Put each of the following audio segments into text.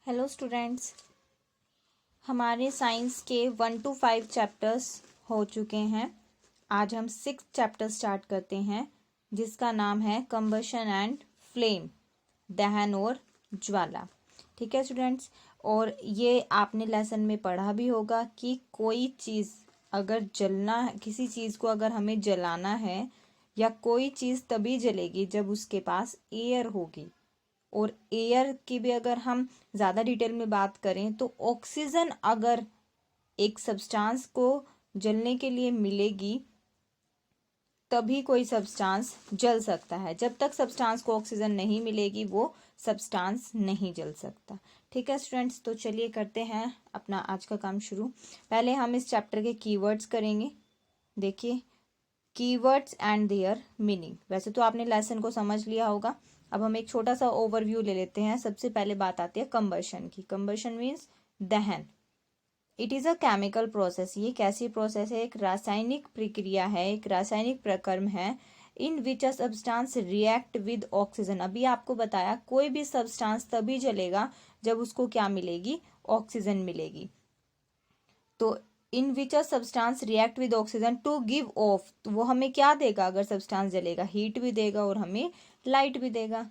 Hello students, हमारे science के 1 to 5 chapters हो चुके हैं। आज हम 6th चैप्टर स्टार्ट करते हैं जिसका नाम है कंबशन एंड फ्लेम, दहन और ज्वाला। ठीक है स्टूडेंट्स, और ये आपने लेसन में पढ़ा भी होगा कि कोई चीज़ अगर जलना, किसी चीज़ को अगर हमें जलाना है या कोई चीज़ तभी जलेगी जब उसके पास एयर होगी। और एयर की भी अगर हम ज़्यादा डिटेल में बात करें तो ऑक्सीजन अगर एक सब्सटेंस को जलने के लिए मिलेगी तभी कोई सब्सटेंस जल सकता है। जब तक सब्सटेंस को ऑक्सीजन नहीं मिलेगी वो सब्सटेंस नहीं जल सकता। ठीक है स्टूडेंट्स, तो चलिए करते हैं अपना आज का काम शुरू। पहले हम इस चैप्टर के कीवर्ड्स करेंगे। देखिए, कीवर्ड्स एंड देयर मीनिंग। वैसे तो आपने लेसन को समझ लिया होगा, अब हम एक छोटा सा ओवरव्यू ले लेते हैं। सबसे पहले बात आती है कंबशन की। कंबशन मीन्स दहन। It is a chemical process. ये कैसी प्रोसेस है? एक रासायनिक प्रक्रिया है, एक रासायनिक प्रक्रम है। In which a substance react with oxygen. अभी आपको बताया कोई भी सब्सटेंस तभी जलेगा जब उसको क्या मिलेगी? ऑक्सीजन मिलेगी। तो in which a substance react with oxygen to give off, तो वो हमें क्या देगा? अगर सब्सटेंस जलेगा हीट भी देगा और हमें लाइट भी देगा।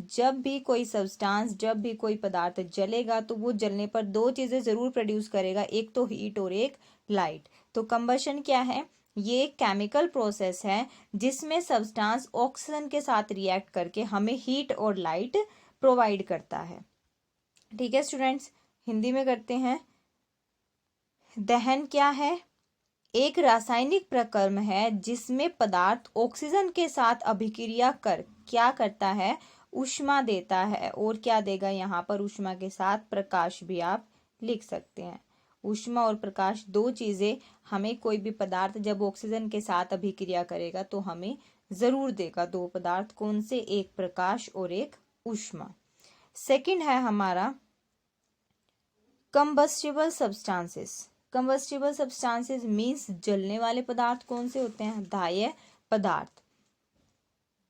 जब भी कोई सब्सटेंस, जब भी कोई पदार्थ जलेगा तो वो जलने पर दो चीजें जरूर प्रोड्यूस करेगा, एक तो हीट और एक लाइट। तो कंबशन क्या है? ये एक केमिकल प्रोसेस है जिसमें सब्सटेंस ऑक्सीजन के साथ रिएक्ट करके हमें हीट और लाइट प्रोवाइड करता है। ठीक है स्टूडेंट्स, हिंदी में करते हैं। दहन क्या है? एक रासायनिक प्रक्रम है जिसमें पदार्थ ऑक्सीजन के साथ अभिक्रिया कर क्या करता है? ऊष्मा देता है। और क्या देगा यहाँ पर? ऊष्मा के साथ प्रकाश भी आप लिख सकते हैं। ऊष्मा और प्रकाश दो चीजें हमें, कोई भी पदार्थ जब ऑक्सीजन के साथ अभिक्रिया करेगा तो हमें जरूर देगा। दो पदार्थ कौन से? एक प्रकाश और एक ऊष्मा। सेकंड है हमारा combustible substances. Combustible substances means जलने वाले पदार्थ कौन से होते हैं? दाह्य पदार्थ।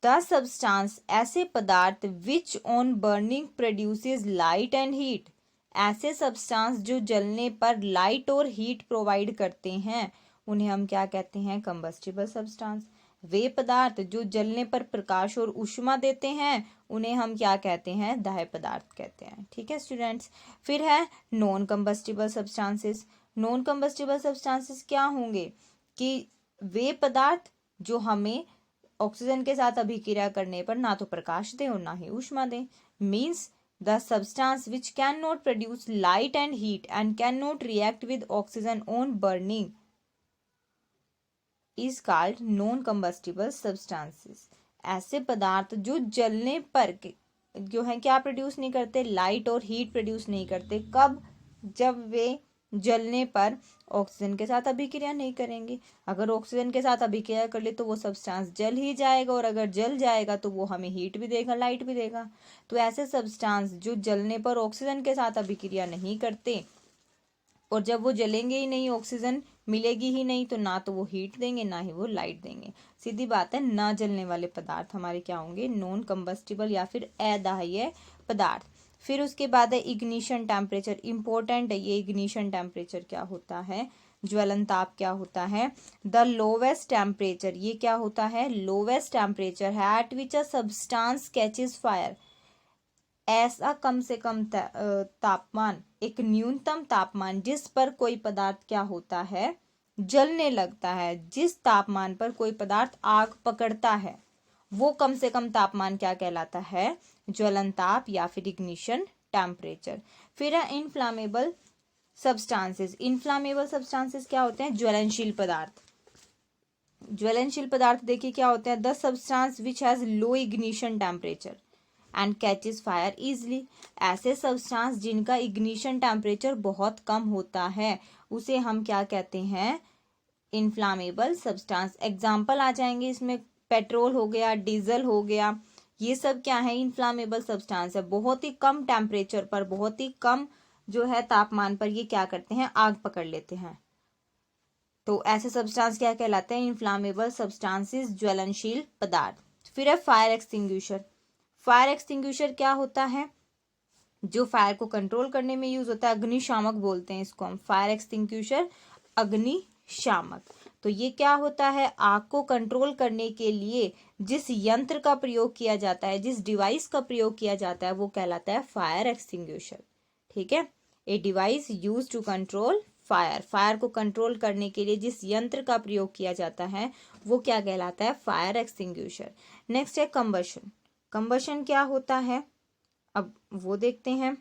द सब्सटेंस, ऐसे पदार्थ which on burning produces light and heat. ऐसे सब्सटेंस जो जलने पर लाइट और हीट प्रोवाइड करते हैं उन्हें हम क्या कहते हैं? Combustible substance. वे पदार्थ जो जलने पर प्रकाश और ऊष्मा देते हैं उन्हें हम क्या कहते हैं? दाह्य पदार्थ कहते हैं। ठीक है स्टूडेंट्स, फिर है non combustible substances. Non combustible substances क्या होंगे? कि वे पदार्थ जो हमें ऑक्सीजन के साथ अभिक्रिया करने पर ना तो प्रकाश दे और ना ही ऊष्मा दे। Means the substance which cannot produce light and heat and cannot react with oxygen on burning is called non combustible substances. ऐसे पदार्थ जो जलने पर जो है क्या प्रोड्यूस नहीं करते? लाइट और हीट प्रोड्यूस नहीं करते। कब? जब वे जलने पर ऑक्सीजन के साथ अभिक्रिया नहीं करेंगे। अगर ऑक्सीजन के साथ अभिक्रिया कर ले तो वो सब्सटेंस जल ही जाएगा, और अगर जल जाएगा तो वो हमें हीट भी देगा, लाइट भी देगा। तो ऐसे सब्सटेंस जो जलने पर ऑक्सीजन के साथ अभिक्रिया नहीं करते और जब वो जलेंगे ही नहीं, ऑक्सीजन मिलेगी ही नहीं, तो ना तो वो हीट देंगे ना ही वो लाइट देंगे। सीधी बात है, ना जलने वाले पदार्थ हमारे क्या होंगे? नॉन कंबस्टिबल या फिर अदाह्य पदार्थ। फिर उसके बाद है इग्निशन टेम्परेचर। इंपॉर्टेंट है ये इग्निशन टेम्परेचर क्या होता है, ज्वलन ताप क्या होता है। द लोवेस्ट टेम्परेचर, ये क्या होता है? लोवेस्ट टेम्परेचर है eight which a substance catches fire. ऐसा कम से कम तापमान, एक न्यूनतम तापमान जिस पर कोई पदार्थ क्या होता है? जलने लगता है। जिस तापमान पर कोई पदार्थ आग पकड़ता है वो कम से कम तापमान क्या कहलाता है? ज्वलन ताप या फिर इग्निशन टेम्परेचर। फिर है इनफ्लामेबल सब्सटेंसेस। इनफ्लामेबल सब्सटेंसेस क्या होते हैं? ज्वलनशील पदार्थ। ज्वलनशील पदार्थ देखिए क्या होते हैं? The substance which has low ignition temperature and catches fire easily. ऐसे सब्सटेंस जिनका इग्निशन टेम्परेचर बहुत कम होता है उसे हम क्या कहते हैं? Inflammable substance. एग्जाम्पल आ जाएंगे इसमें, पेट्रोल हो गया, डीजल हो गया, ये सब क्या है? इनफ्लामेबल सब्सटेंस है। बहुत ही कम टेम्परेचर पर, बहुत ही कम जो है तापमान पर ये क्या करते हैं? आग पकड़ लेते हैं। तो ऐसे सब्सटेंस क्या कहलाते हैं? इनफ्लामेबल सब्सटेंसेस, ज्वलनशील पदार्थ। फिर है फायर एक्सटिंग्विशर। फायर एक्सटिंग्विशर क्या होता है? जो फायर को कंट्रोल करने में यूज होता है, अग्निशामक बोलते हैं इसको हम, फायर एक्सटिंग्विशर, अग्निशामक। तो ये क्या होता है, आग को कंट्रोल करने के लिए जिस यंत्र का प्रयोग किया जाता है, जिस डिवाइस का प्रयोग किया जाता है, वो कहलाता है फायर एक्सटिंग्विशर। ठीक है, a device use to control fire, fire को कंट्रोल करने के लिए जिस यंत्र का प्रयोग किया जाता है वो क्या कहलाता है, फायर एक्सटिंग्विशर। नेक्स्ट है कंबशन। कंबशन क्या होता है, अब वो देखते हैं।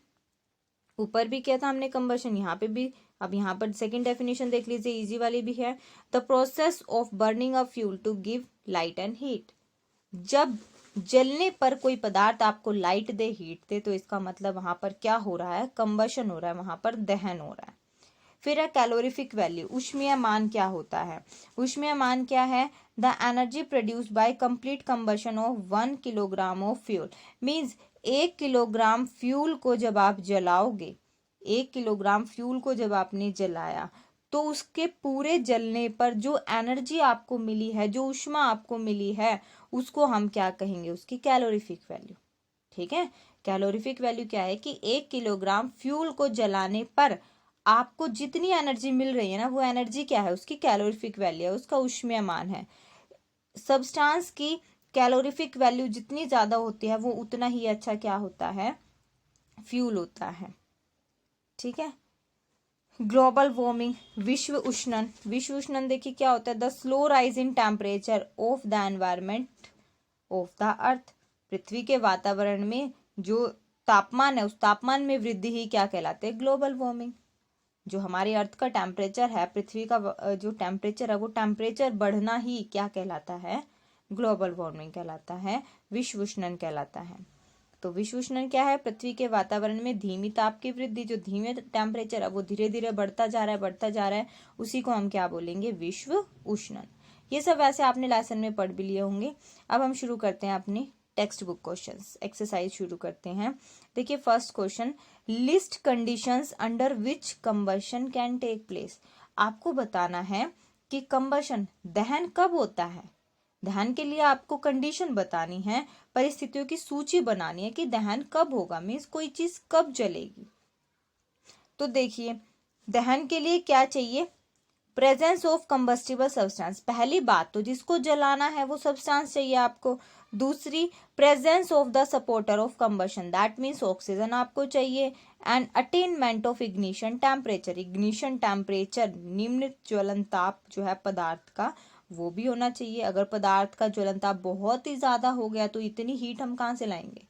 ऊपर भी किया था हमने कंबशन, यहाँ पे भी, अब यहाँ पर सेकंड डेफिनेशन देख लीजिए, इजी वाली भी है। The process of burning a fuel to give light and heat. जब जलने पर कोई पदार्थ आपको लाइट दे, हीट दे, तो इसका मतलब वहां पर क्या हो रहा है, कंबशन हो रहा है, वहां पर दहन हो रहा है। फिर है कैलोरीफिक वैल्यू, ऊष्मीय मान क्या होता है। ऊष्मीय मान क्या है, the energy produced by complete combustion of 1 kilogram of fuel. Means 1 kilogram fuel को जब आप जलाओगे, 1 किलोग्राम फ्यूल को जब आपने जलाया, तो उसके पूरे जलने पर जो एनर्जी आपको मिली है, जो ऊष्मा आपको मिली है, उसको हम क्या कहेंगे, उसकी कैलोरीफिक वैल्यू। ठीक है, कैलोरीफिक वैल्यू क्या है कि 1 किलोग्राम फ्यूल को जलाने पर आपको जितनी एनर्जी मिल रही है ना, वो एनर्जी क्या है, उसकी कैलोरीफिक वैल्यू है, उसका ऊष्मीय मान है। सब्सटेंस की कैलोरीफिक वैल्यू जितनी ज्यादा होती है, वो उतना ही अच्छा क्या होता है, फ्यूल होता है। ठीक है, ग्लोबल वार्मिंग, विश्व उष्णन। विश्व उष्णन देखिए क्या होता है, the slow rise in temperature of the environment of the earth. पृथ्वी के वातावरण में जो तापमान है, उस तापमान में वृद्धि ही क्या कहलाते हैं, ग्लोबल वार्मिंग। जो हमारे अर्थ का टेम्परेचर है, पृथ्वी का जो टेम्परेचर है, वो टेम्परेचर बढ़ना ही क्या कहलाता है, ग्लोबल वार्मिंग कहलाता है, विश्व उष्णन कहलाता है। तो विश्व उष्णन क्या है, पृथ्वी के वातावरण में धीमी ताप की वृद्धि, जो धीमे टेम्परेचर है वो धीरे धीरे बढ़ता जा रहा है, बढ़ता जा रहा है, उसी को हम क्या बोलेंगे, विश्व उष्णन। ये सब वैसे आपने लेसन में पढ़ भी लिए होंगे। अब हम शुरू करते हैं अपने टेक्स्ट बुक क्वेश्चंस, एक्सरसाइज शुरू करते हैं। देखिए first question, list conditions under which combustion can take place. आपको बताना है कि कंबशन, दहन कब होता है। दहन के लिए आपको कंडीशन बतानी है, परिस्थितियों की सूची बनानी है कि दहन कब होगा, मीन्स कोई चीज कब जलेगी। तो देखिए दहन के लिए क्या चाहिए, प्रेजेंस ऑफ कंबस्टिबल सब्सटेंस। पहली बात तो जिसको जलाना है वो सब्सटेंस चाहिए आपको। दूसरी, presence of the supporter of combustion, that means oxygen आपको चाहिए। And attainment of ignition temperature, ignition temperature, निम्न ज्वलन ताप जो है पदार्थ का, वो भी होना चाहिए। अगर पदार्थ का ज्वलन ताप बहुत ही ज्यादा हो गया तो इतनी हीट हम कहाँ से लाएंगे।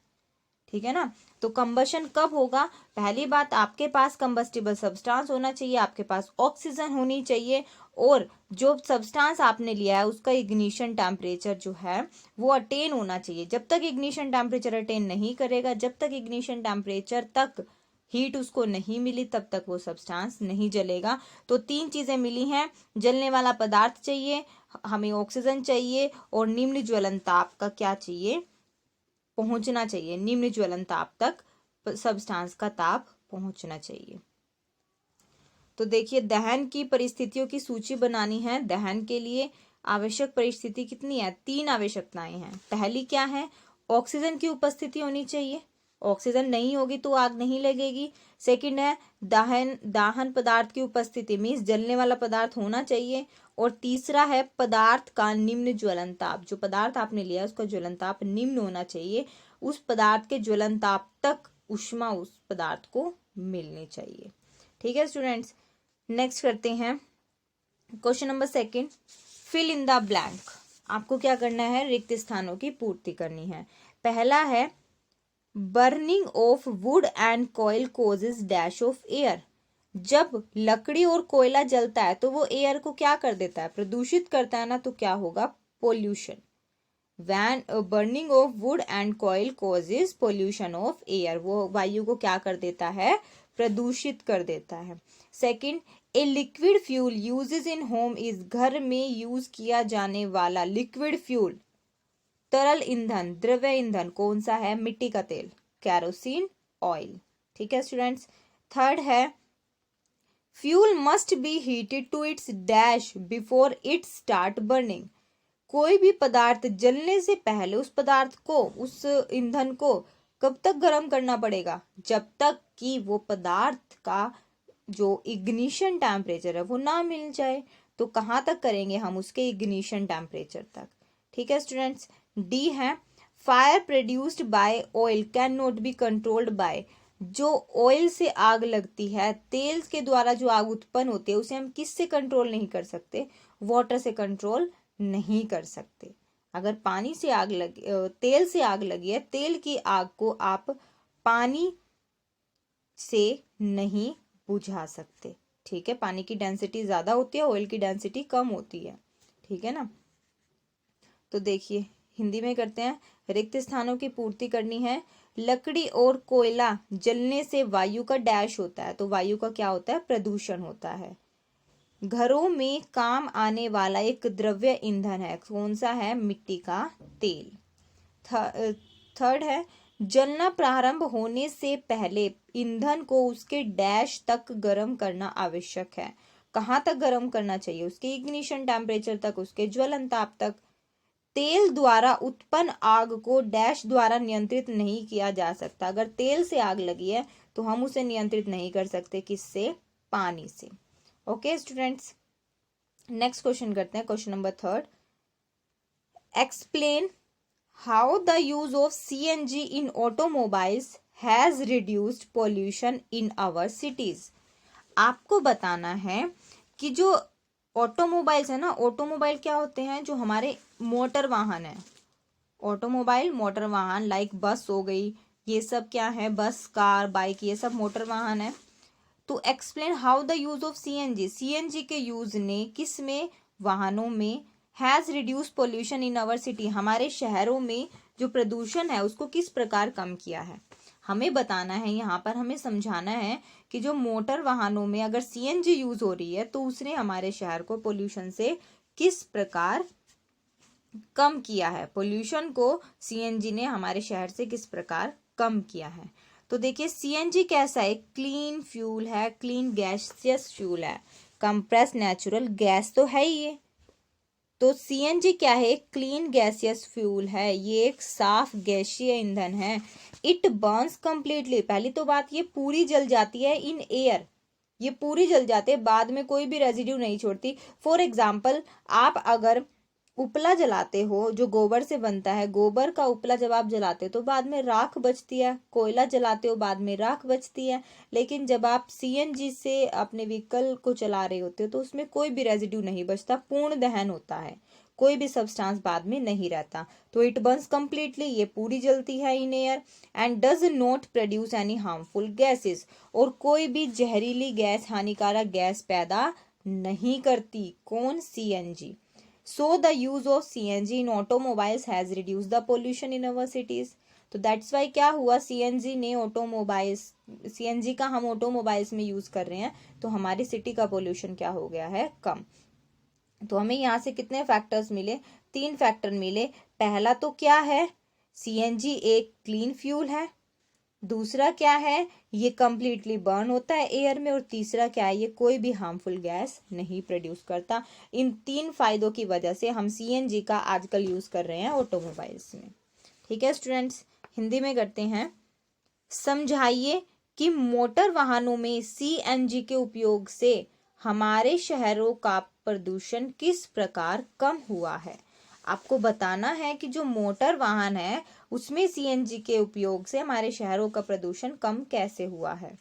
ठीक है ना, तो कंबशन कब होगा, पहली बात आपके पास कंबस्टिबल सब्सटेंस होना चाहिए, आपके पास ऑक्सीजन होनी चाहिए, और जो सब्सटेंस आपने लिया है उसका इग्निशन टेम्परेचर जो है वो अटेन होना चाहिए। जब तक इग्निशन टेम्परेचर अटेन नहीं करेगा, जब तक इग्निशन टेम्परेचर तक हीट उसको नहीं मिली, तब तक वो सब्सटेंस नहीं जलेगा। तो 3 चीजें मिली हैं, जलने वाला पदार्थ चाहिए, हमें ऑक्सीजन चाहिए, और निम्न ज्वलन ताप का क्या चाहिए, पहुंचना चाहिए, निम्न ज्वलन ताप तक सब्सटेंस का ताप पहुंचना चाहिए। तो देखिए दहन की परिस्थितियों की सूची बनानी है। दहन के लिए आवश्यक परिस्थिति कितनी है, 3 आवश्यकताएं हैं। पहली क्या है, ऑक्सीजन की उपस्थिति होनी चाहिए, ऑक्सीजन नहीं होगी तो आग नहीं लगेगी। सेकंड है दाहन पदार्थ की उपस्थिति, मीन्स जलने वाला पदार्थ होना चाहिए। और तीसरा है पदार्थ का निम्न ज्वलन ताप, जो पदार्थ आपने लिया उसका ज्वलन ताप निम्न होना चाहिए, उस पदार्थ के ज्वलन ताप तक ऊष्मा उस पदार्थ को मिलनी चाहिए। ठीक है स्टूडेंट्स, नेक्स्ट करते हैं question number second, fill in the blank. आपको क्या करना है, रिक्त स्थानों की पूर्ति करनी है। पहला है burning of wood and coal causes dash of air. जब लकड़ी और कोयला जलता है तो वो एयर को क्या कर देता है, प्रदूषित करता है ना, तो क्या होगा, pollution. When burning of wood and coal causes pollution of air, वो वायु को क्या कर देता है, प्रदूषित कर देता है। Second, a liquid fuel uses in home is, घर में यूज किया जाने वाला लिक्विड फ्यूल, तरल ईंधन, द्रव्य ईंधन कौन सा है, मिट्टी का तेल, कैरोसिन ऑयल। ठीक है स्टूडेंट्स। थर्ड है fuel must be heated to its dash before it start burning. कोई भी पदार्थ जलने से पहले उस पदार्थ को, उस ईंधन को कब तक गर्म करना पड़ेगा? जब तक कि वो पदार्थ का जो इग्निशन टेम्परेचर है वो ना मिल जाए। तो कहाँ तक करेंगे हम? उसके इग्निशन टेम्परेचर तक। ठीक है स्टूडेंट्स। डी है, fire produced by oil can not be controlled by. जो ऑयल से आग लगती है, तेल के द्वारा जो आग उत्पन्न होती है, उसे हम किससे कंट्रोल नहीं कर सकते? वाटर से कंट्रोल नहीं कर सकते। अगर पानी से आग लगी, तेल से आग लगी है, तेल की आग को आप पानी से नहीं बुझा सकते। ठीक है, पानी की डेंसिटी ज्यादा होती है, ऑयल की डेंसिटी कम होती है। ठीक है ना। तो देखिए हिंदी में करते हैं। रिक्त स्थानों की पूर्ति करनी है। लकड़ी और कोयला जलने से वायु का डैश होता है। तो वायु का क्या होता है? प्रदूषण होता है। घरों में काम आने वाला एक द्रव्य ईंधन है, कौन सा है? मिट्टी का तेल। थर्ड है, जलना प्रारंभ होने से पहले ईंधन को उसके डैश तक गर्म करना आवश्यक है। कहाँ तक गर्म करना चाहिए? उसके इग्निशन टेम्परेचर तक, उसके ज्वलन ताप तक। तेल द्वारा उत्पन्न आग को डैश द्वारा नियंत्रित नहीं किया जा सकता। अगर तेल से आग लगी है तो हम उसे नियंत्रित नहीं कर सकते। किससे? पानी से। ओके स्टूडेंट्स, नेक्स्ट क्वेश्चन करते हैं। Question number 3, explain how the use of CNG in automobiles has reduced pollution in our cities. आपको बताना है कि जो ऑटोमोबाइल्स है ना, ऑटोमोबाइल क्या होते हैं? जो हमारे मोटर वाहन है। ऑटोमोबाइल मोटर वाहन, लाइक बस हो गई, ये सब क्या है? बस, कार, बाइक, ये सब मोटर वाहन है। तो explain how the use of CNG के यूज ने किस में? वाहनों में। Has reduce pollution in our city, हमारे शहरों में जो प्रदूषण है उसको किस प्रकार कम किया है। हमें बताना है, यहाँ पर हमें समझाना है कि जो मोटर वाहनों में अगर CNG यूज हो रही है तो उसने हमारे शहर को पोल्यूशन से किस प्रकार कम किया है। पोल्यूशन को CNG ने हमारे शहर से किस प्रकार कम किया है। तो देखिए CNG कैसा है? क्लीन फ्यूल है, क्लीन गैसियस फ्यूल है, कंप्रेस नेचुरल गैस तो है ही ये। तो CNG क्या है? क्लीन गैसियस फ्यूल है, ये एक साफ गैसीय ईंधन है। इट बर्न्स कंप्लीटली, पहली तो बात ये पूरी जल जाती है इन एयर, ये पूरी जल जाते हैं, बाद में कोई भी रेजिड्यू नहीं छोड़ती। फॉर एग्जाम्पल, आप अगर उपला जलाते हो जो गोबर से बनता है, गोबर का उपला जब आप जलाते हो तो बाद में राख बचती है। कोयला जलाते हो, बाद में राख बचती है। लेकिन जब आप CNG से अपने व्हीकल को चला रहे होते हो तो उसमें कोई भी रेजिड्यू नहीं बचता, पूर्ण दहन होता है, कोई भी सब्सटेंस बाद में नहीं रहता। तो इट बर्न्स कंप्लीटली, ये पूरी जलती है in air, and does not produce any harmful gases, और कोई भी जहरीली गैस, हानिकारक गैस पैदा नहीं करती। कौन? CNG। So the use of CNG in automobiles has reduced the pollution in our cities. तो दैट्स वाई क्या हुआ? CNG ने ऑटोमोबाइल्स, CNG का हम ऑटोमोबाइल्स में यूज कर रहे हैं तो हमारी सिटी का पोल्यूशन क्या हो गया है? कम। तो हमें यहाँ से कितने फैक्टर्स मिले? 3 फैक्टर मिले। पहला तो क्या है? CNG एक क्लीन फ्यूल है। दूसरा क्या है? ये कंप्लीटली बर्न होता है एयर में। और तीसरा क्या है? ये कोई भी हार्मफुल गैस नहीं प्रोड्यूस करता। इन 3 फायदों की वजह से हम CNG का आजकल यूज कर रहे हैं ऑटोमोबाइल्स में। ठीक है स्टूडेंट्स, हिंदी में करते हैं। समझाइए कि मोटर वाहनों में CNG के उपयोग से हमारे शहरों का प्रदूषण किस प्रकार कम हुआ है। आपको बताना है कि जो मोटर वाहन है उसमें CNG के उपयोग से हमारे शहरों का प्रदूषण कम कैसे हुआ है।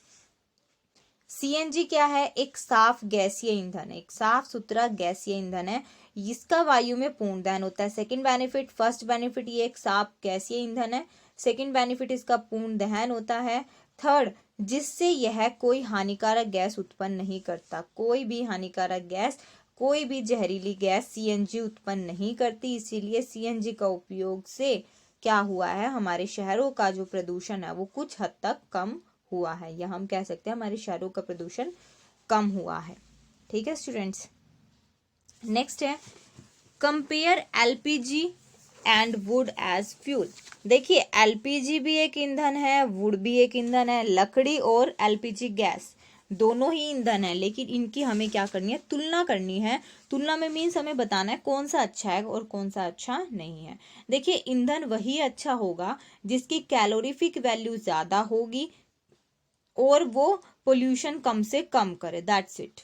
CNG क्या है? एक साफ गैसीय ईंधन है, एक साफ सुथरा गैसीय ईंधन है। इसका वायु में पूर्ण दहन होता है। सेकंड बेनिफिट, फर्स्ट बेनिफिट ये एक साफ गैसीय ईंधन है। सेकंड बेनिफिट इसका पूर्ण दहन होता है। थर्ड, जिससे यह कोई हानिकारक गैस उत्पन्न नहीं करता। कोई भी हानिकारक गैस, कोई भी जहरीली गैस CNG उत्पन्न नहीं करती। इसीलिए CNG का उपयोग से क्या हुआ है? हमारे शहरों का जो प्रदूषण है वो कुछ हद तक कम हुआ है, या हम कह सकते हैं हमारे शहरों का प्रदूषण कम हुआ है। ठीक है स्टूडेंट्स, नेक्स्ट है compare LPG and wood as fuel. देखिए LPG भी एक ईंधन है, वुड भी एक ईंधन है, लकड़ी और LPG गैस दोनों ही ईंधन है, लेकिन इनकी हमें क्या करनी है, तुलना करनी है। तुलना में मीन्स हमें बताना है कौन सा अच्छा है और कौन सा अच्छा नहीं है। देखिए ईंधन वही अच्छा होगा जिसकी कैलोरीफिक वैल्यू ज्यादा होगी और वो पोल्यूशन कम से कम करे, दैट्स इट।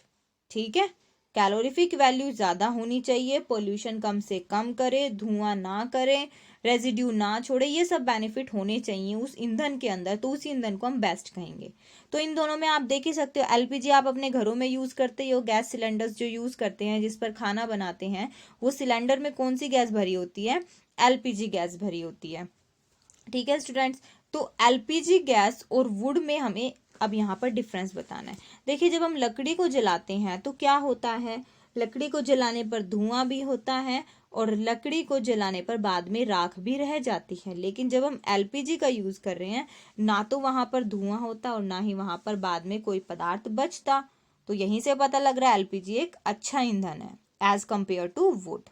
ठीक है, कैलोरीफिक वैल्यू ज्यादा होनी चाहिए, पोल्यूशन कम से कम करे, धुआं ना करे, रेजिड्यू ना छोड़े, ये सब बेनिफिट होने चाहिए उस ईंधन के अंदर, तो उस ईंधन को हम बेस्ट कहेंगे। तो इन दोनों में आप देख ही सकते हो, एलपीजी आप अपने घरों में यूज करते ही हो, गैस सिलेंडर्स जो यूज करते हैं जिस पर खाना बनाते हैं, वो सिलेंडर में कौन सी गैस भरी होती है, एलपीजी गैस भरी होती है। ठीक है स्टूडेंट्स, तो एलपीजी गैस और वुड में हमें अब यहाँ पर डिफरेंस बताना है। देखिए जब हम लकड़ी को जलाते हैं तो क्या होता है, लकड़ी को जलाने पर धुआं भी होता है और लकड़ी को जलाने पर बाद में राख भी रह जाती है। लेकिन जब हम एलपीजी का यूज कर रहे हैं, ना तो वहां पर धुआं होता और ना ही वहां पर बाद में कोई पदार्थ बचता। तो यहीं से पता लग रहा है एलपीजी एक अच्छा ईंधन है एज कंपेयर टू वुड।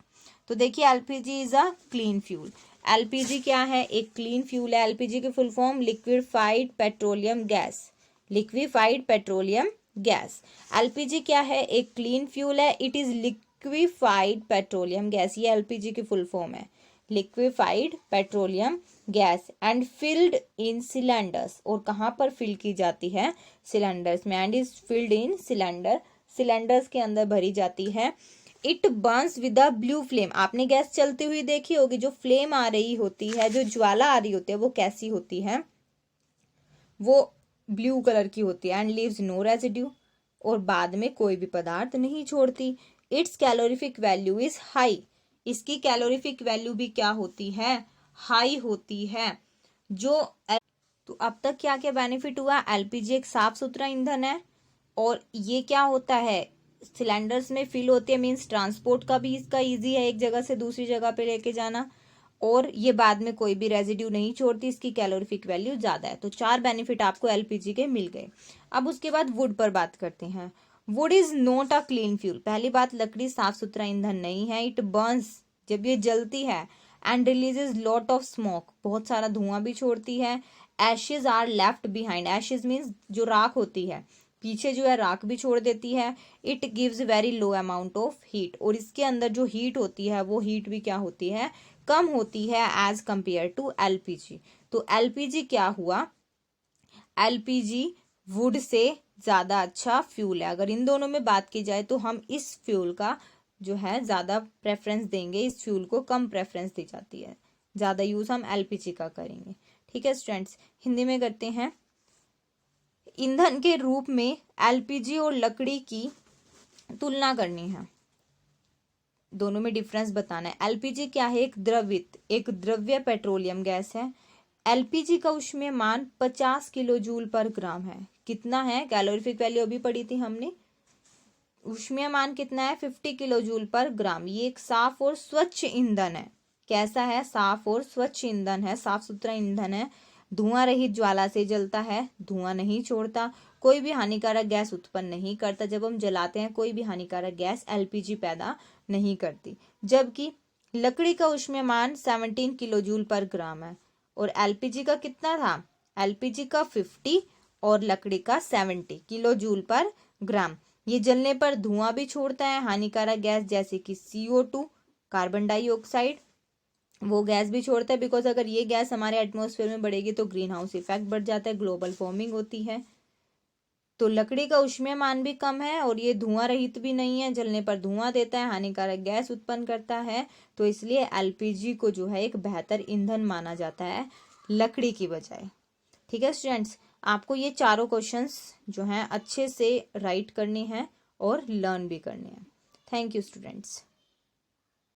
तो देखिए LPG is a clean fuel. LPG क्या है, एक क्लीन फ्यूल है। एलपीजी की full form liquefied petroleum gas, liquefied petroleum gas. LPG क्या है, एक क्लीन फ्यूल है, it is liquefied petroleum gas, ये एलपीजी की फुल फॉर्म है, liquefied petroleum gas and filled in cylinders. और कहाँ पर फिल की जाती है, सिलेंडर्स में, and is filled in cylinder, cylinders के अंदर भरी जाती है। It Burns with a blue flame, आपने गैस चलती हुई देखी होगी, जो फ्लेम आ रही होती है, जो ज्वाला आ रही होती है, वो कैसी होती है, वो ब्लू कलर की होती है। एंड लीव्स नो रेजिड्यू, और बाद में कोई भी पदार्थ नहीं छोड़ती। It's calorific value is high, इसकी कैलोरीफिक वैल्यू भी क्या होती है, हाई होती है। जो तो अब तक क्या क्या बेनिफिट हुआ, एलपीजी एक साफ सुथरा ईंधन है, और ये क्या होता है, सिलेंडर्स में फिल होती है, मीन्स ट्रांसपोर्ट का भी इसका इजी है, एक जगह से दूसरी जगह पे लेके जाना, और ये बाद में कोई भी रेजिड्यू नहीं छोड़ती, इसकी कैलोरीफिक वैल्यू ज्यादा है। तो 4 बेनिफिट आपको एलपीजी के मिल गए। अब उसके बाद वुड पर बात करते हैं। Would is not a clean fuel, पहली बात लकड़ी साफ सुथरा ईंधन नहीं है। इट बर्न्स, जब ये जलती है, and releases lot of smoke, बहुत सारा धुआं भी छोड़ती है। Ashes are left behind, ashes means जो राख होती है, पीछे जो है राख भी छोड़ देती है। It gives very low amount of heat, और इसके अंदर जो हीट होती है वो हीट भी क्या होती है, कम होती है एज कंपेयर टू एलपीजी। तो एलपीजी क्या हुआ, एलपीजी वुड से ज्यादा अच्छा फ्यूल है। अगर इन दोनों में बात की जाए तो हम इस फ्यूल का जो है ज्यादा प्रेफरेंस देंगे, इस फ्यूल को कम प्रेफरेंस दी जाती है, ज्यादा यूज हम एलपीजी का करेंगे। ठीक है स्टूडेंट्स, हिंदी में करते हैं। ईंधन के रूप में एलपीजी और लकड़ी की तुलना करनी है, दोनों में डिफरेंस बताना है। एलपीजी क्या है, एक द्रवित, एक द्रव्य पेट्रोलियम गैस है। एलपीजी का ऊष्मीयमान 50 किलो जूल पर ग्राम है। कितना है, कैलोरीफिक वैल्यू अभी पढ़ी थी हमने, ऊष्मीयमान कितना है, 50 किलो जूल पर ग्राम। ये एक साफ और स्वच्छ ईंधन है। कैसा है, साफ और स्वच्छ ईंधन है, साफ सुथरा ईंधन है। धुआं रहित ज्वाला से जलता है, धुआं नहीं छोड़ता, कोई भी हानिकारक गैस उत्पन्न नहीं करता। जब हम जलाते हैं कोई भी हानिकारक गैस एलपीजी पैदा नहीं करती। जबकि लकड़ी का ऊष्मीयमान 17 किलो जूल पर ग्राम है, और एलपीजी का कितना था, एलपीजी का 50 और लकड़ी का 70 किलो जूल पर ग्राम। ये जलने पर धुआं भी छोड़ता है, हानिकारक गैस जैसे कि CO2, कार्बन डाइऑक्साइड, वो गैस भी छोड़ता है। बिकॉज अगर ये गैस हमारे एटमॉस्फेयर में बढ़ेगी तो ग्रीन हाउस इफेक्ट बढ़ जाता है, ग्लोबल वार्मिंग होती है। तो लकड़ी का ऊष्मीयमान भी कम है और ये धुआं रहित भी नहीं है, जलने पर धुआं देता है, हानिकारक गैस उत्पन्न करता है। तो इसलिए एलपीजी को जो है एक बेहतर ईंधन माना जाता है लकड़ी की बजाय। ठीक है स्टूडेंट्स, आपको ये चारों क्वेश्चंस जो हैं अच्छे से राइट करने हैं और लर्न भी करने हैं। Thank you students.